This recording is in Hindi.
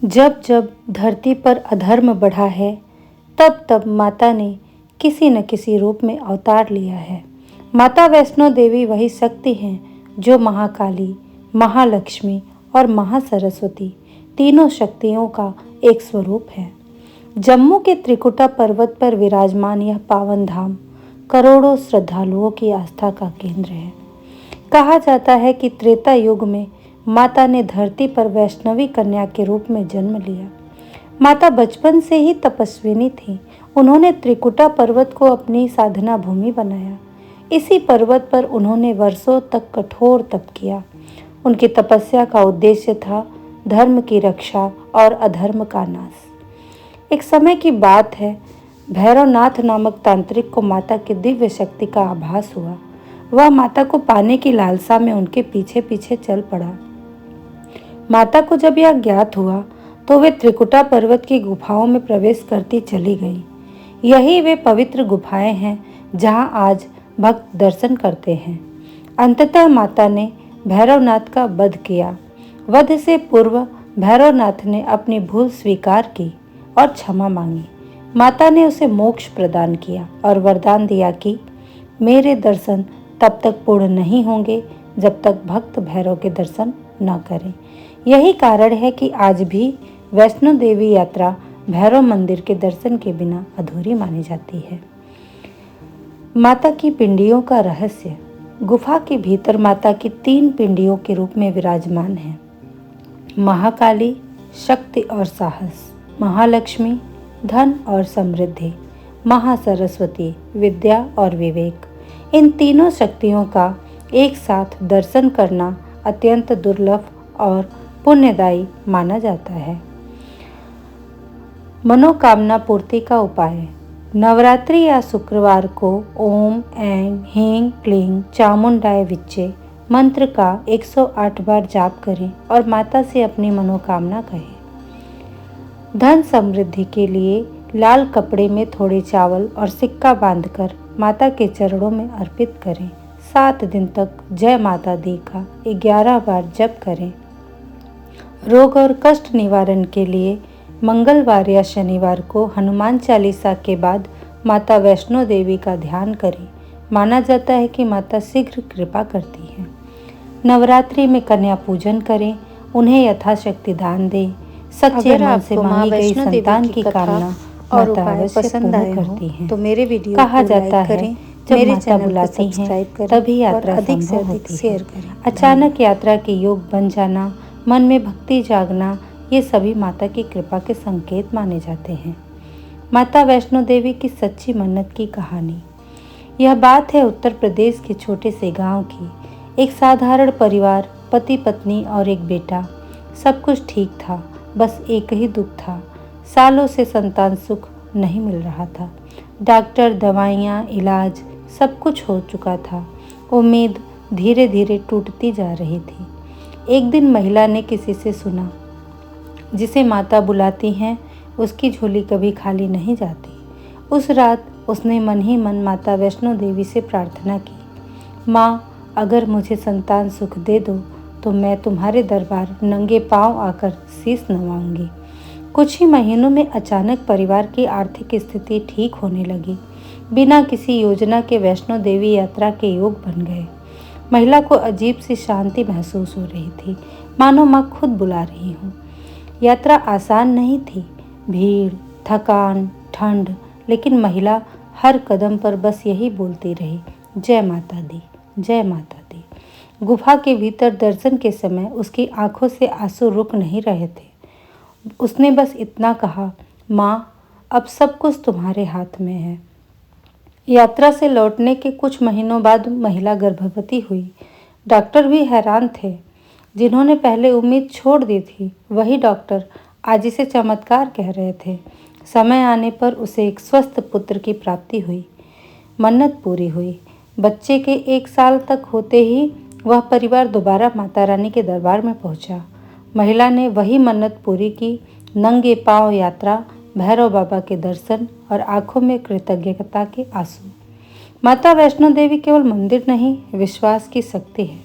जब जब धरती पर अधर्म बढ़ा है, तब तब माता ने किसी न किसी रूप में अवतार लिया है। माता वैष्णो देवी वही शक्ति हैं जो महाकाली, महालक्ष्मी और महासरस्वती तीनों शक्तियों का एक स्वरूप है। जम्मू के त्रिकुटा पर्वत पर विराजमान यह पावन धाम करोड़ों श्रद्धालुओं की आस्था का केंद्र है। कहा जाता है कि त्रेता युग में माता ने धरती पर वैष्णवी कन्या के रूप में जन्म लिया। माता बचपन से ही तपस्विनी थी। उन्होंने त्रिकुटा पर्वत को अपनी साधना भूमि बनाया। इसी पर्वत पर उन्होंने वर्षों तक कठोर तप किया। उनकी तपस्या का उद्देश्य था धर्म की रक्षा और अधर्म का नाश। एक समय की बात है, भैरवनाथ नामक तांत्रिक को माता की दिव्य शक्ति का आभास हुआ। वह माता को पाने की लालसा में उनके पीछे पीछे चल पड़ा। माता को जब यह ज्ञात हुआ तो वे त्रिकुटा पर्वत की गुफाओं में प्रवेश करती चली गई। यही वे पवित्र गुफाएं हैं जहां आज भक्त दर्शन करते हैं। अंततः माता ने भैरवनाथ का वध किया। वध से पूर्व भैरवनाथ ने अपनी भूल स्वीकार की और क्षमा मांगी। माता ने उसे मोक्ष प्रदान किया और वरदान दिया कि मेरे दर्शन तब तक पूर्ण नहीं होंगे जब तक भक्त भैरव के दर्शन न करें। यही कारण है कि आज भी वैष्णो देवी यात्रा भैरव मंदिर के दर्शन के बिना अधूरी मानी जाती है। माता की पिंडियों का रहस्य। गुफा के भीतर माता की 3 पिंडियों के रूप में विराजमान है। महाकाली शक्ति और साहस, महालक्ष्मी धन और समृद्धि, महासरस्वती विद्या और विवेक। इन तीनों शक्तियों का एक साथ दर्शन करना अत्यंत दुर्लभ और पुण्यदायी माना जाता है। मनोकामना पूर्ति का उपाय। नवरात्रि या शुक्रवार को ओम ऐं ह्रीं क्लीं चामुंडाय विच्चे मंत्र का 108 बार जाप करें और माता से अपनी मनोकामना कहें। धन समृद्धि के लिए लाल कपड़े में थोड़े चावल और सिक्का बांधकर माता के चरणों में अर्पित करें। 7 दिन तक जय माता दी का 11 बार जप करें। रोग और कष्ट निवारण के लिए मंगलवार या शनिवार को हनुमान चालीसा के बाद माता वैष्णो देवी का ध्यान करें। माना जाता है कि माता शीघ्र कृपा करती है। नवरात्रि में कन्या पूजन करें, उन्हें यथाशक्ति दान दें। सच्चे मन से मांगी गई संतान की कामना और माता उपाय अवश्य पसंद पूर्ण आए करती हो हैं। तो मेरे वीडियो कहा को जाता लाइक है करें, जब मेरे माता चैनल को बुलाती हैं सब्सक्राइब करें तभी और यात्रा अधिक से संभव अधिक होती है। शेयर करें। अचानक यात्रा के योग बन जाना, मन में भक्ति जागना, ये सभी माता की कृपा के संकेत माने जाते हैं। माता वैष्णो देवी की सच्ची मन्नत की कहानी। यह बात है उत्तर प्रदेश के छोटे से गांव की। एक साधारण परिवार, पति पत्नी और एक बेटा। सब कुछ ठीक था, बस एक ही दुख था। सालों से संतान सुख नहीं मिल रहा था। डॉक्टर, दवाइयाँ, इलाज सब कुछ हो चुका था। उम्मीद धीरे धीरे टूटती जा रही थी। एक दिन महिला ने किसी से सुना, जिसे माता बुलाती हैं उसकी झोली कभी खाली नहीं जाती। उस रात उसने मन ही मन माता वैष्णो देवी से प्रार्थना की, माँ अगर मुझे संतान सुख दे दो तो मैं तुम्हारे दरबार नंगे पांव आकर शीश नवाऊंगी। कुछ ही महीनों में अचानक परिवार की आर्थिक स्थिति ठीक होने लगी। बिना किसी योजना के वैष्णो देवी यात्रा के योग बन गए। महिला को अजीब सी शांति महसूस हो रही थी, मानो माँ खुद बुला रही हूँ। यात्रा आसान नहीं थी, भीड़, थकान, ठंड, लेकिन महिला हर कदम पर बस यही बोलती रही, जय माता दी, जय माता दी। गुफा के भीतर दर्शन के समय उसकी आंखों से आंसू रुक नहीं रहे थे। उसने बस इतना कहा, माँ अब सब कुछ तुम्हारे हाथ में है। यात्रा से लौटने के कुछ महीनों बाद महिला गर्भवती हुई। डॉक्टर भी हैरान थे। जिन्होंने पहले उम्मीद छोड़ दी थी, वही डॉक्टर आज इसे चमत्कार कह रहे थे। समय आने पर उसे एक स्वस्थ पुत्र की प्राप्ति हुई। मन्नत पूरी हुई। बच्चे के 1 साल तक होते ही वह परिवार दोबारा माता रानी के दरबार में पहुंचा। महिला ने वही मन्नत पूरी की, नंगे पांव यात्रा, भैरव बाबा के दर्शन और आंखों में कृतज्ञता के आंसू। माता वैष्णो देवी केवल मंदिर नहीं, विश्वास की शक्ति है।